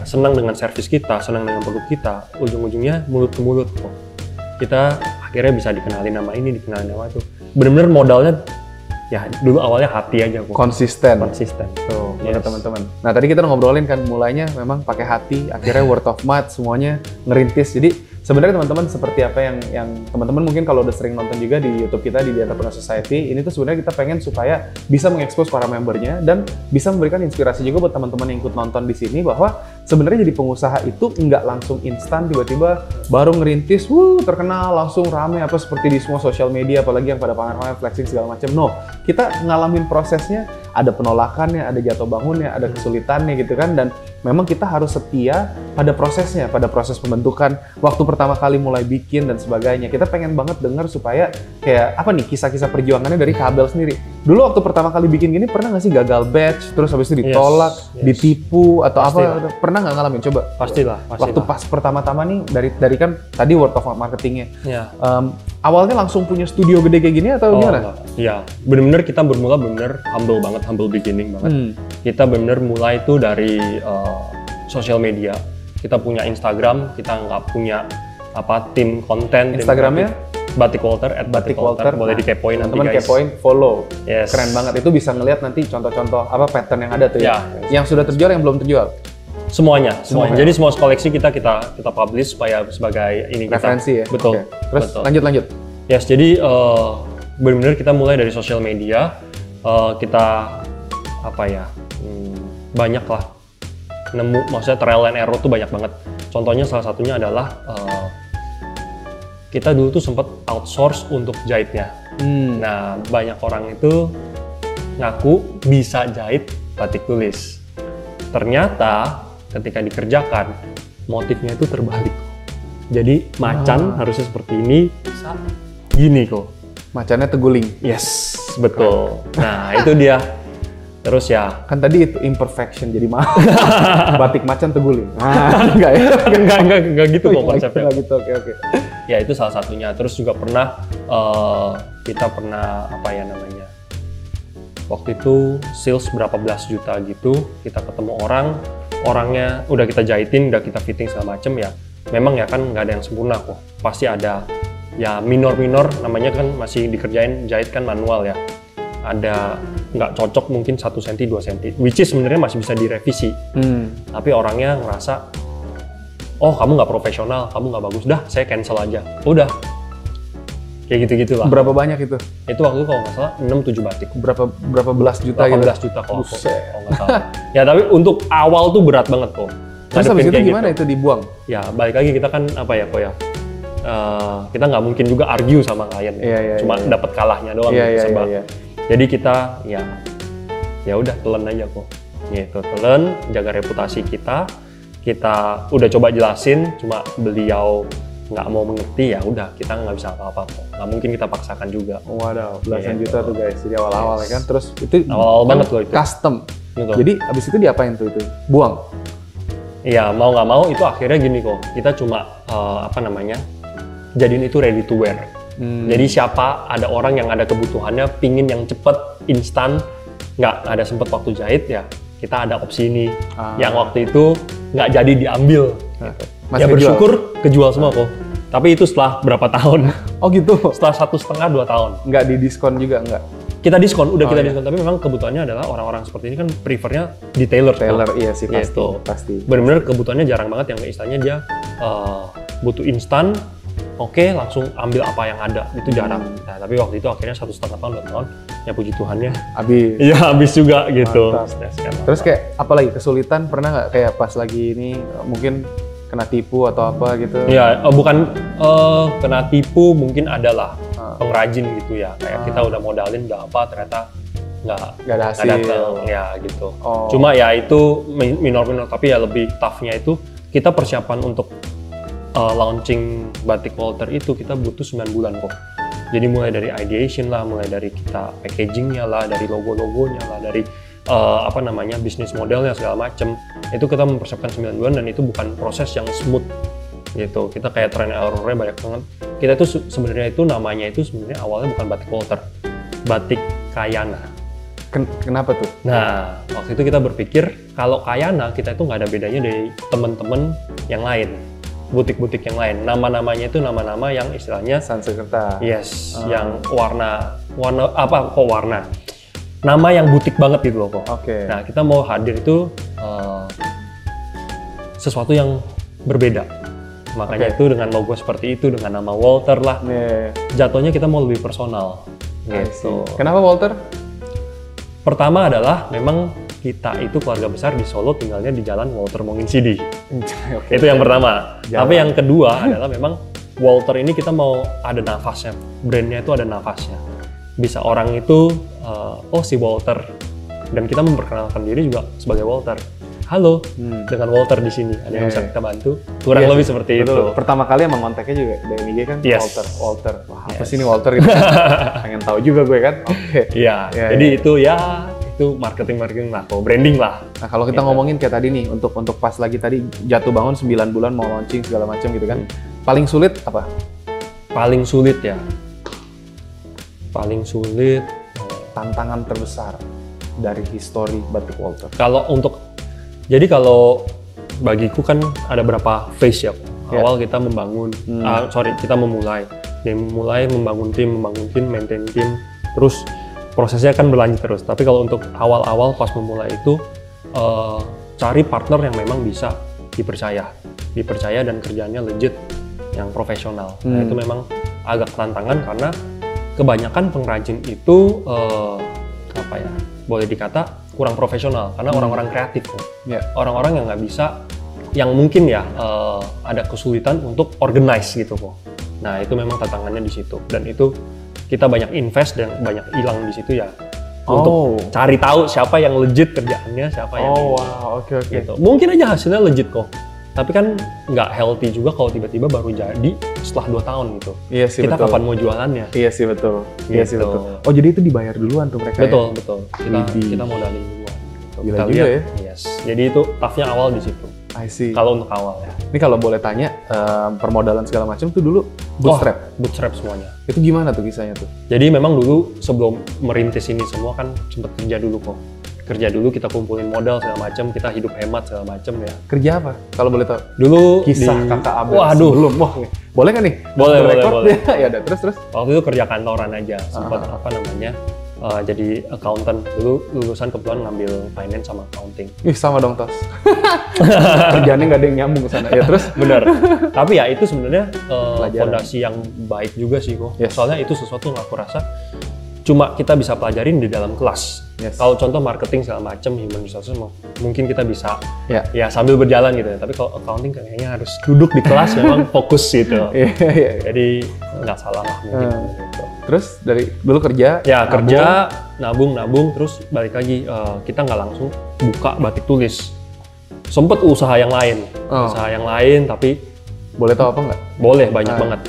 senang dengan servis kita, senang dengan produk kita, ujung-ujungnya mulut ke mulut kok. Kita akhirnya bisa dikenalin nama ini, dikenalin nama itu. Benar-benar modalnya ya dulu awalnya hati aja kok. Konsisten. Tuh, Bener teman-teman. Nah tadi kita udah ngobrolin kan mulainya memang pakai hati, akhirnya word of mouth semuanya ngerintis. Jadi sebenarnya teman-teman seperti apa yang teman-teman mungkin kalau udah sering nonton juga di YouTube kita di The Entrepreneur Society, ini tuh sebenarnya kita pengen supaya bisa mengekspos para membernya dan bisa memberikan inspirasi juga buat teman-teman yang ikut nonton di sini bahwa sebenarnya jadi pengusaha itu nggak langsung instan tiba-tiba baru ngerintis, terkenal langsung rame apa seperti di semua sosial media apalagi yang pada pamer-pamer flexing segala macam. No, kita ngalamin prosesnya, ada penolakannya, ada jatuh bangunnya, ada kesulitannya gitu kan dan memang kita harus setia pada prosesnya, pada proses pembentukan waktu pertama kali mulai bikin dan sebagainya. Kita pengen banget dengar supaya kayak apa nih kisah-kisah perjuangannya dari Kabel sendiri. Dulu waktu pertama kali bikin gini pernah nggak sih gagal batch, terus habis itu ditolak, Yes. ditipu atau Pastilah. apa? Pernah nggak ngalamin? Coba. Pastilah. Waktu pas pertama-tama nih dari kan tadi word of mouth marketingnya. Ya. Awalnya langsung punya studio gede kayak gini atau gimana? Iya, bener-bener kita bermula bener humble banget, humble beginning banget. Kita bener mulai itu dari sosial media. Kita punya Instagram, kita nggak punya tim konten. Instagramnya? Batik Walter, Batik Walter. boleh dikepoin nanti Teman-teman guys. kepoin, follow. Yes. Keren banget. Itu bisa ngelihat nanti contoh-contoh pattern yang ada tuh ya. Ya. Yang sudah terjual, yang belum terjual. Semuanya. Semuanya. Jadi semua koleksi kita publish supaya sebagai ini kita. Referensi ya. Betul. Oke. Terus Betul. lanjut. Yes, jadi benar-benar kita mulai dari sosial media, kita banyak lah maksudnya trial and error tuh banyak banget. Contohnya salah satunya adalah kita dulu tuh sempat outsource untuk jahitnya. Nah, banyak orang itu ngaku bisa jahit batik tulis. Ternyata ketika dikerjakan motifnya itu terbalik. Jadi macan harusnya seperti ini, bisa gini kok. Macannya teguling. Yes, betul. Nah, itu dia. Terus ya, Kan tadi itu imperfection jadi mahal. Batik macan teguling. Enggak ya? enggak gitu kok konsepnya. Enggak gitu. Oke. Ya itu salah satunya. Terus juga pernah kita pernah apa ya namanya, waktu itu sales berapa belas juta gitu, kita ketemu orangnya udah kita jahitin, udah kita fitting segala macem ya. Memang ya kan nggak ada yang sempurna kok, pasti ada ya minor namanya kan, masih dikerjain, jahit kan manual ya. Ada nggak cocok mungkin 1 cm 2 cm, which is sebenarnya masih bisa direvisi. Tapi orangnya ngerasa, oh kamu nggak profesional, kamu nggak bagus, dah saya cancel aja. Udah, kayak gitu-gitu lah. Berapa banyak itu? Itu waktu itu kalau nggak salah 6-7 batik. Berapa belas juta gitu? 18 juta kalau nggak salah. Ya tapi untuk awal tuh berat banget kok. Terus habis itu gimana itu dibuang? Ya balik lagi kita kan apa ya kok ya. Kita nggak mungkin juga argue sama klien, cuma dapat kalahnya doang sebab. Jadi kita ya udah telan aja kok. Gitu, telan, jaga reputasi kita. Kita udah coba jelasin, cuma beliau nggak mau mengerti, ya udah kita nggak bisa apa-apa kok. Nggak mungkin kita paksakan juga. Waduh, belasan juta tuh guys, jadi awal-awal ya kan. Terus itu awal banget loh itu. Custom. Gitu. Jadi abis itu diapain tuh itu? Buang? Iya, mau nggak mau itu akhirnya gini kok. Kita cuma jadiin itu ready to wear. Jadi siapa ada orang yang ada kebutuhannya, pingin yang cepet, instan, nggak ada sempet waktu jahit ya, kita ada opsi ini. Yang waktu itu nggak jadi diambil. Gitu. Ya bersyukur kejual semua kok. Tapi itu setelah berapa tahun? Oh gitu? Setelah 1,5-2 tahun. Nggak di diskon juga nggak? Kita diskon, kita diskon. Tapi memang kebutuhannya adalah orang-orang seperti ini kan prefernya di tailor. Iya sih pasti. Gitu. Pasti. Bener-bener kebutuhannya jarang banget yang istilahnya dia butuh instan. Oke, langsung ambil apa yang ada, itu jarang. Nah, tapi waktu itu akhirnya 1,5 tahun, 2 tahun, ya puji Tuhannya. Habis. Iya, habis juga gitu. Terus kayak apa lagi kesulitan, pernah nggak kayak pas lagi ini mungkin kena tipu atau apa gitu? Iya, bukan kena tipu, mungkin adalah pengrajin gitu ya. Kayak kita udah modalin, udah apa, ternyata nggak ada hasil. Datang, ya gitu. Cuma ya itu minor-minor, tapi ya lebih toughnya itu kita persiapan untuk launching batik Walter itu kita butuh 9 bulan kok. Jadi mulai dari ideation lah, mulai dari kita packagingnya lah, dari logo-logonya lah, dari bisnis modelnya segala macem. Itu kita mempersiapkan 9 bulan dan itu bukan proses yang smooth gitu. Kita kayak trial and error-nya banyak banget. Kita tuh sebenarnya itu namanya itu sebenarnya awalnya bukan batik Walter, batik Kayana. Kenapa tuh? Nah, waktu itu kita berpikir kalau Kayana kita itu nggak ada bedanya dari teman-teman yang lain. Butik-butik yang lain, nama-namanya itu nama-nama yang istilahnya Sansekerta. Yes, yang warna apa kok warna? Nama yang butik banget gitu loh kok. Oke. Nah, kita mau hadir itu sesuatu yang berbeda. Makanya itu dengan logo seperti itu, dengan nama Walter lah. Jatuhnya kita mau lebih personal. Gitu. Kenapa Walter? Pertama adalah memang kita itu keluarga besar di Solo, tinggalnya di Jalan Walter Monginsidi. Itu yang pertama. Tapi yang kedua adalah memang Walter ini kita mau ada nafasnya. Brandnya itu ada nafasnya. Bisa orang itu, si Walter. Dan kita memperkenalkan diri juga sebagai Walter. Halo, dengan Walter di sini. Ada yang bisa kita bantu? Kurang lebih seperti itu. Pertama kali emang kontaknya juga dari IG kan? Walter. Wah, apa sih ini Walter gitu? Pengen tahu juga gue kan? Oke. Iya, jadi itu itu marketing lah, branding lah. Nah kalau kita ngomongin kayak tadi nih, untuk pas lagi tadi jatuh bangun 9 bulan mau launching segala macam gitu kan, paling sulit apa? Paling sulit ya? Paling sulit tantangan terbesar dari histori batik Walter. Kalau bagiku kan ada berapa phase ya. Awal kita membangun, kita memulai membangun tim, maintain tim, terus prosesnya kan berlanjut terus. Tapi kalau untuk awal-awal pas memulai itu cari partner yang memang bisa dipercaya dan kerjaannya legit, yang profesional. Nah itu memang agak tantangan karena kebanyakan pengrajin itu boleh dikata kurang profesional karena orang-orang kreatif, orang-orang yang nggak bisa, yang mungkin ada kesulitan untuk organize gitu kok. Nah itu memang tantangannya di situ, dan itu kita banyak invest dan banyak hilang di situ ya, untuk cari tahu siapa yang legit kerjaannya, siapa yang oke. Gitu. Mungkin aja hasilnya legit kok, tapi kan nggak healthy juga kalau tiba-tiba baru jadi setelah 2 tahun gitu. Iya sih, kita betul. kapan mau jualannya? Iya sih betul. Gitu. Iya sih betul. Oh jadi itu dibayar duluan tuh mereka? Betul. Kita modalin duluan. Gitu. Gila kita juga lihat, ya. Yes. Jadi itu toughnya awal di situ. I see. Kalau untuk awal ya. Ini kalau boleh tanya, permodalan segala macam tuh dulu bootstrap? Bootstrap semuanya. Itu gimana tuh kisahnya tuh? Jadi memang dulu sebelum merintis ini semua kan sempat kerja dulu kok. Kerja dulu, kita kumpulin modal segala macam, kita hidup hemat segala macam ya. Kerja apa? Kalau boleh tahu? Dulu Kisah kakak Abel Waduh. sebelum. Wah, boleh kan nih? Boleh. Ya udah, terus. Waktu itu kerja kantoran aja, sempat jadi accountant. Dulu lulusan kebetulan ngambil finance sama accounting. Ih, sama dong Tos. Kerjaannya nggak ada yang nyambung ke sana. Ya terus? Bener. Tapi ya itu sebenarnya fondasi yang baik juga sih kok. Yes. Soalnya itu sesuatu yang aku rasa cuma kita bisa pelajarin di dalam kelas. Yes. Kalau contoh marketing segala macam, human resources mungkin kita bisa ya sambil berjalan gitu. Tapi kalau accounting kayaknya harus duduk di kelas memang fokus gitu. Jadi nggak salah lah mungkin. Gitu. Terus dari dulu kerja? Ya kerja, nabung, terus balik lagi kita nggak langsung buka batik tulis. Sempet usaha yang lain, tapi boleh tahu apa nggak? Boleh, banyak banget.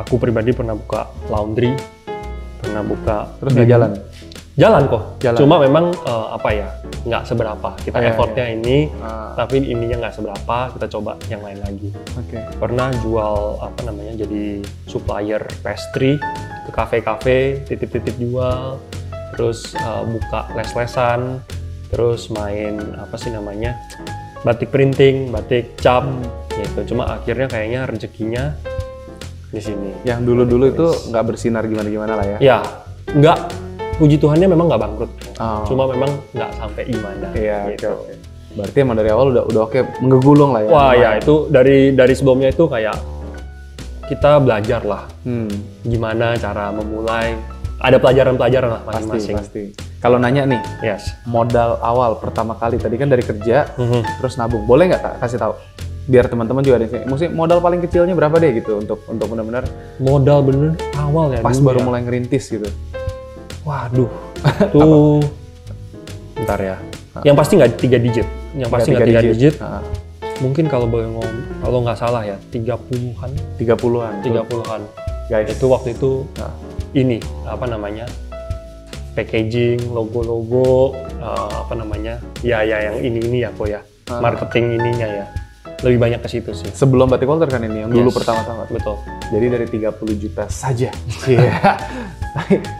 Aku pribadi pernah buka laundry, pernah buka. Terus nggak jalan? Jalan kok. Cuma memang nggak seberapa. Kita effortnya ini, tapi ininya nggak seberapa. Kita coba yang lain lagi. Oke. Pernah jual jadi supplier pastry ke kafe-kafe, titip-titip jual. Terus buka les-lesan. Terus main batik printing, batik cap, gitu. Cuma akhirnya kayaknya rezekinya di sini. Yang dulu-dulu itu nggak bersinar gimana-gimana lah ya? Ya, nggak. Puji Tuhannya memang nggak bangkrut. Cuma memang nggak sampai gimana. Iya, gitu. Okay. Berarti emang dari awal udah oke, menggegulung lah ya? Wah ya, itu dari sebelumnya itu kayak kita belajar lah. Gimana cara memulai. Ada pelajaran-pelajaran lah masing-masing. Pasti. Kalau nanya nih, modal awal pertama kali tadi kan dari kerja, terus nabung. Boleh nggak kasih tahu? Biar teman-teman juga ada yang maksudnya modal paling kecilnya berapa deh gitu untuk benar-benar modal bener awal ya. Pas baru mulai ngerintis gitu. Waduh, itu bentar ya. Yang pasti nggak 3 digit. Yang pasti nggak 3 digit. Mungkin kalau nggak salah ya 30-an. 30-an. Guys, itu waktu itu ini packaging, logo-logo, ya yang ini ya kok ya. Marketing ininya ya. Lebih banyak ke situ sih. Sebelum Batik Walter kan ini yang dulu pertama-tama. Betul. Jadi dari 30 juta saja.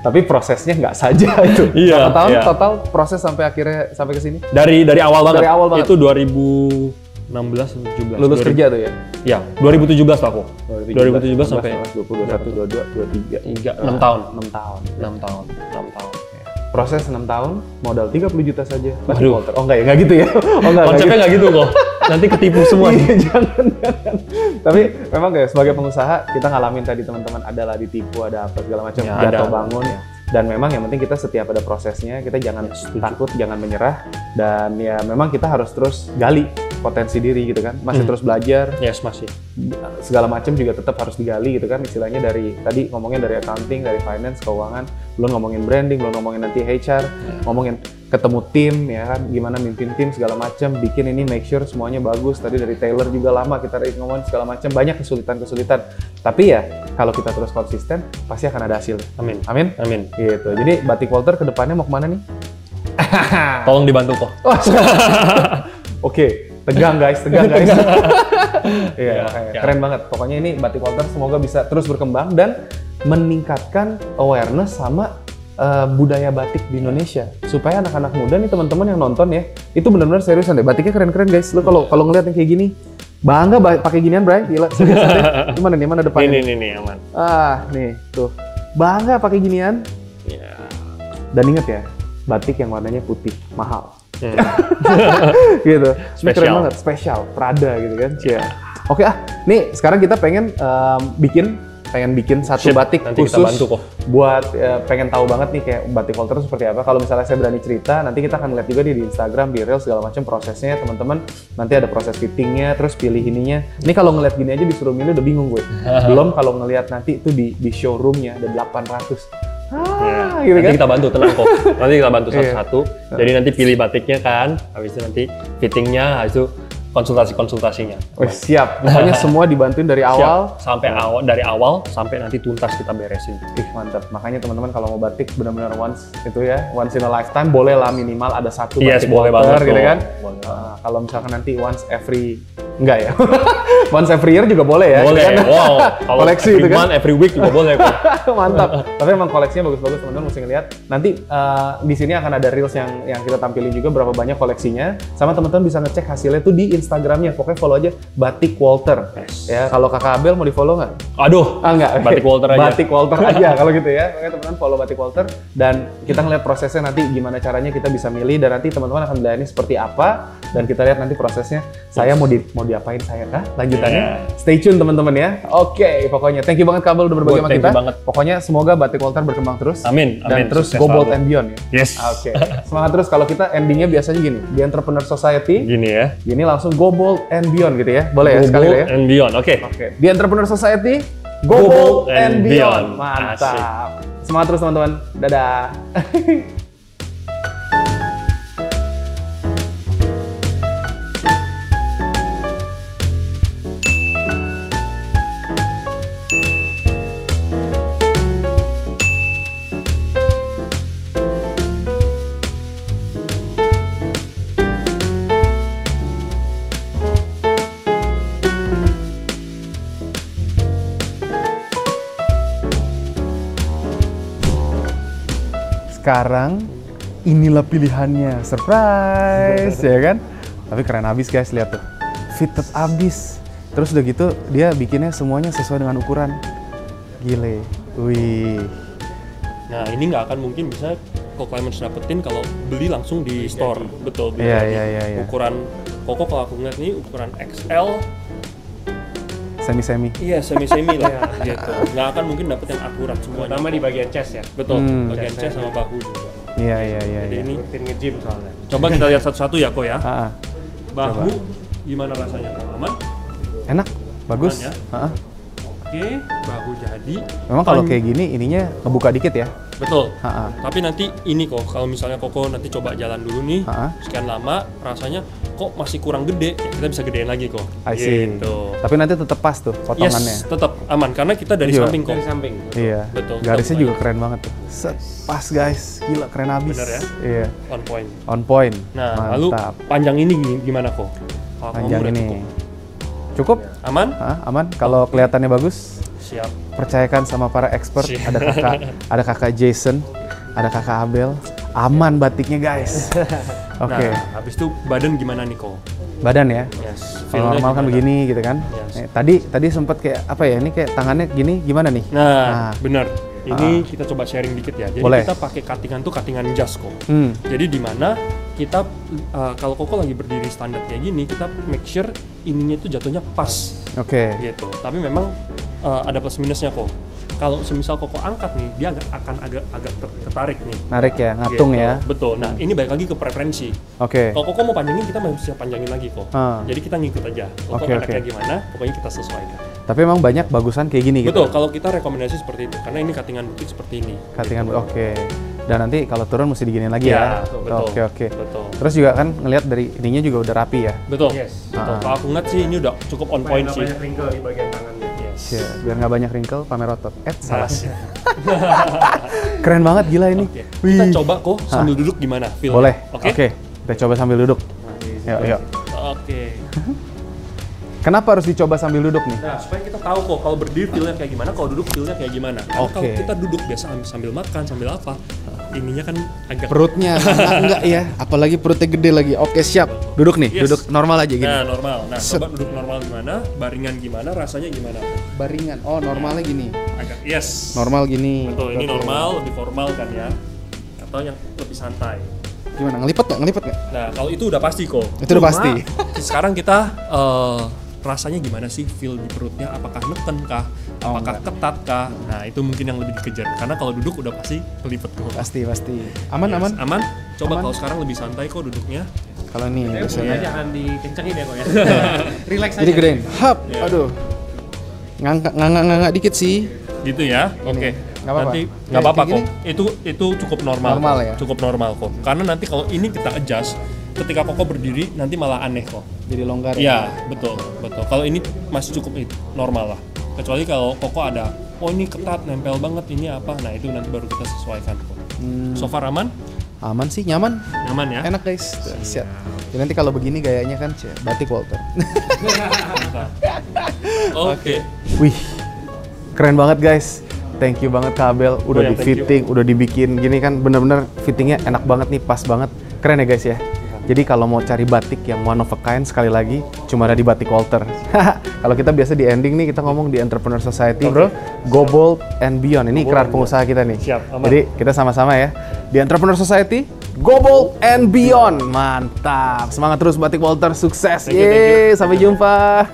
Tapi prosesnya nggak saja itu. Iya. Total proses sampai ke sini? Dari awal banget. Dari awal banget. Itu 2016 17. Lulus kerja tuh ya? Ya, 2017 aku. 2017 sampai 20, 21, 22, 23. 6 tahun. 6 tahun. Proses 6 tahun, modal 30 juta saja. Batik Waduh. Walter. Oh enggak gitu ya? Konsepnya nggak gitu kok. Nanti ketipu semua. Jangan. Tapi memang guys, sebagai pengusaha kita ngalamin tadi teman-teman, adalah ditipu, ada apa segala macam, jatuh bangun. Ya. Dan memang yang penting kita setiap ada prosesnya, kita jangan takut, jangan menyerah. Dan ya memang kita harus terus gali potensi diri gitu kan. Masih terus belajar. Yes, masih. Segala macam juga tetap harus digali gitu kan. Istilahnya dari tadi ngomongin dari accounting, dari finance, keuangan, belum ngomongin branding, belum ngomongin nanti HR, ngomongin ketemu tim ya kan, gimana mimpin tim segala macam, bikin ini make sure semuanya bagus. Tadi dari Taylor juga lama kita ngomongin segala macam, banyak kesulitan. Tapi ya kalau kita terus konsisten pasti akan ada hasil. Amin. Gitu. Jadi Batik Walter kedepannya mau kemana nih? Tolong dibantu kok. Oke. Tegang guys. Iya, keren banget. Pokoknya ini Batik Walter semoga bisa terus berkembang dan meningkatkan awareness sama budaya batik di Indonesia, supaya anak-anak muda nih teman-teman yang nonton ya, itu benar-benar seriusan deh. Batiknya keren-keren guys. Lo kalau ngeliat yang kayak gini, bangga pakai ginian, Bray. Gila, seriusan deh. Gimana nih? Mana depannya? Ini aman. Nih tuh, bangga pakai ginian. Yeah. Dan inget ya, batik yang warnanya putih, mahal. Gitu. Keren banget, spesial, Prada gitu kan. Oke nih sekarang kita pengen bikin satu batik nanti khusus kita bantu kok. Buat pengen tahu banget nih kayak Batik Walter seperti apa. Kalau misalnya saya berani cerita, nanti kita akan lihat juga di Instagram, di Reels segala macam prosesnya teman-teman. Nanti ada proses fittingnya, terus pilih ininya. Ini kalau ngeliat gini aja disuruh milih udah bingung gue. Belum kalau ngeliat nanti itu di showroomnya ada 800. Gitu nanti kan? Kita bantu, tenang kok. Nanti kita bantu satu-satu. Jadi nanti pilih batiknya kan, habis itu nanti fittingnya, habis itu konsultasinya. Siap. Pokoknya semua dibantuin dari awal dari awal sampai nanti tuntas kita beresin. Mantap. Makanya teman-teman kalau mau batik benar-benar once in a lifetime, boleh lah minimal ada satu batik boleh Walter banget gitu kan. Kalau misalkan nanti enggak ya. Once every year juga boleh ya. Boleh. Kan? Wow. Kalau koleksi every itu kan. month, every week juga boleh kok. Mantap. Tapi emang koleksinya bagus-bagus, teman-teman mesti ngeliat. Nanti di sini akan ada reels yang kita tampilin juga berapa banyak koleksinya. Sama teman-teman bisa ngecek hasilnya tuh di Instagramnya. Pokoknya follow aja Batik Walter. Yes. Ya, kalau Kakak Abel mau di-follow nggak? Aduh. Enggak. Batik Walter aja. Batik Walter aja kalau gitu ya. Makanya teman-teman follow Batik Walter dan kita ngeliat prosesnya nanti gimana caranya kita bisa milih dan nanti teman-teman akan melayani seperti apa dan kita lihat nanti prosesnya. Saya mau diapain saya kah? Lanjutannya. Stay tune teman-teman ya. Oke, pokoknya thank you banget Kak Abel udah berbagi sama kita. Pokoknya semoga Batik Walter berkembang terus. Amin. Dan terus go bold and beyond ya. Yes. Oke. Semangat terus. Kalau kita endingnya biasanya gini, di Entrepreneur Society. Gini ya. Gini langsung go bold and beyond gitu ya. Boleh ya sekali ya. Go bold and beyond. Oke. Di Entrepreneur Society, go bold and beyond. Mantap. Asik. Semangat terus teman-teman. Dadah. Sekarang inilah pilihannya, surprise ya kan? Tapi keren abis guys, lihat tuh, fitted abis. Terus udah gitu dia bikinnya semuanya sesuai dengan ukuran. Gile, wih. Nah ini nggak akan mungkin bisa kok clients dapetin kalau beli langsung di store. Betul. Iya. Ukuran koko kalau aku ngeliat nih ukuran XL. Semi-semi. Iya, semi-semi lah gitu. Nggak akan mungkin dapet yang akurat semuanya. Terutama di bagian chest ya. Betul, bagian chest sama bahu juga. Iya. Jadi ini Rutin nge-gym soalnya. coba kita lihat satu-satu ya kok ya. Bahu Coba. gimana rasanya? Aman? Enak, bagus. Aman ya? Oke, bahu jadi. Memang kalau kayak gini ininya ngebuka dikit ya. Betul. Tapi nanti ini kok kalau misalnya Koko nanti coba jalan dulu nih, sekian lama rasanya kok masih kurang gede, ya kita bisa gedein lagi kok. I see. Gitu. Tapi nanti tetap pas tuh potongannya. Yes, tetap aman karena kita dari samping kok. Dari samping. Iya. Betul. Garisnya juga keren banget tuh. Set, pas guys, gila keren abis. Bener ya? Iya. On point. On point. Nah, mantap. lalu panjang ini gimana kok? Kalau Panjang kamu ini. cukup? Cukup? Aman? Aman. Kalau kelihatannya bagus. Siap. Percayakan sama para expert. Siap. Ada kakak Jason, ada kakak Abel. Aman batiknya guys. Oke. Nah, habis itu badan gimana nih kok? Badan ya. Yes. Kalau normal kan begini gitu kan. Yes. Tadi sempat kayak apa ya? Ini kayak tangannya gini gimana nih? Nah, benar. Ini kita coba sharing dikit ya. Jadi Boleh. kita pakai cuttingan tuh cuttingan jas kok. Jadi di mana kita kalau Koko lagi berdiri standar kayak gini, kita make sure ininya tuh jatuhnya pas. Oke. Gitu. Tapi memang ada plus minusnya kok. Kalau semisal Koko angkat nih, dia akan agak tertarik nih. Narik ya, ngatung Gitu. ya. Betul. Nah, ini balik lagi ke preferensi. Oke. Kalau Koko mau panjangin, kita bisa panjangin lagi kok. Jadi kita ngikut aja. Koko Oke, anaknya oke. gimana, pokoknya kita sesuaikan. Tapi emang banyak bagusan kayak gini gitu. Betul, kalau kita rekomendasi seperti itu, karena ini cuttingan bukit seperti ini. Cuttingan oke. Dan nanti kalau turun mesti diginiin lagi ya. Betul. Oke. Betul. Terus juga kan ngelihat dari ininya juga udah rapi ya. Betul. Yes. Betul. Kalau aku ngeliat sih ini udah cukup on point sih. Banyak wrinkle di bagian tangannya. Yes. Ya, biar nggak banyak wrinkle, pamer otot. Salah. Yes. Keren banget gila ini. Oke. Wih. Kita coba kok sambil duduk gimana feel? Boleh. Oke. Kita coba sambil duduk. Yuk. Oke. Kenapa harus dicoba sambil duduk nih? Nah, supaya kita tahu kok kalau berdiri feel-nya kayak gimana, kalau duduk feel-nya kayak gimana. Karena kalau kita duduk biasa sambil makan, sambil apa, ininya kan agak Perutnya enggak ya, apalagi perutnya gede lagi. Oke, siap. Duduk nih, Yes. duduk normal aja gini. Nah, normal. Nah, coba duduk normal gimana, baringan gimana, rasanya gimana? Baringan. Oh, normalnya gini. Agak yes. Normal gini. Betul, ini normal, lebih formal kan ya. Atau yang lebih santai. Gimana? Ngelipet nggak? Nah, kalau itu udah pasti kok. Itu udah pasti. Sekarang kita rasanya gimana sih feel di perutnya? Apakah neken kah? Apakah ketat kah? Nah, itu mungkin yang lebih dikejar. Karena kalau duduk udah pasti kelipet kok. Pasti. Aman. Aman? Coba Aman. kalau sekarang lebih santai kok duduknya. Kalau ini Pokoknya biasanya. jangan dikencengin ya kok ya. Relax aja. Jadi gedein. Hap. Ya. Aduh. Nganga dikit sih. Gitu ya. Oke. Nggak apa-apa. Nanti Ya, nggak apa-apa kayak kok. Itu cukup normal. Normal kok. ya? Cukup normal kok. Karena nanti kalau ini kita adjust, ketika Koko berdiri nanti malah aneh kok. Jadi longgar. Iya, betul. Kalau ini masih cukup normal lah. Kecuali kalau Koko ada, oh ini ketat, nempel banget, ini apa? Nah itu nanti baru kita sesuaikan kok. So far aman? Aman sih, nyaman. Nyaman ya? Enak guys. Siap. Jadi nanti kalau begini gayanya kan batik Walter. Oke. Wih, keren banget guys. Thank you banget Kak Abel, udah di fitting, udah dibikin gini kan, bener-bener fittingnya enak banget nih, pas banget. Keren ya guys ya. Jadi kalau mau cari batik yang one of a kind, sekali lagi cuma ada di Batik Walter. Kalau kita biasa di ending nih, kita ngomong di Entrepreneur Society, bro. Go Bold and Beyond. Ini ikrar pengusaha kita nih. Siap, aman. Jadi kita sama-sama ya. Di Entrepreneur Society, Go Bold and Beyond. Mantap. Semangat terus Batik Walter, sukses. Thank you. Sampai jumpa.